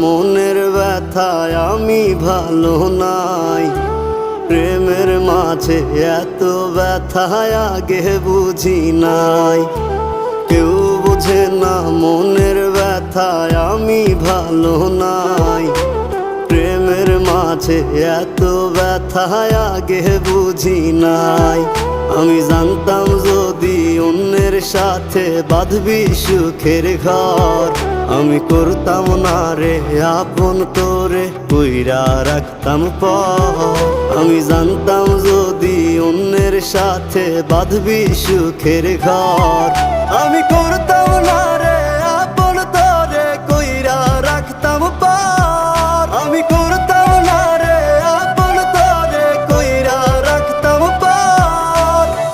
মনের ব্যথায় আমি ভালো নাই। প্রেমের মাঝে এত ব্যথায় আগে বুঝি নাই। কেউ বুঝে না মনের ব্যথায় আমি ভালো নাই। প্রেমের মাঝে এত ব্যথায় আগে বুঝি নাই। আমি জানতাম যদি অন্যের সাথে বাঁধবি সুখের ঘর, আমি করতাম না রে আপন করে কইরা রাখতাম পর। আমি জানতাম যদি অন্যের সাথে বাঁধবি সুখের ঘর, আমি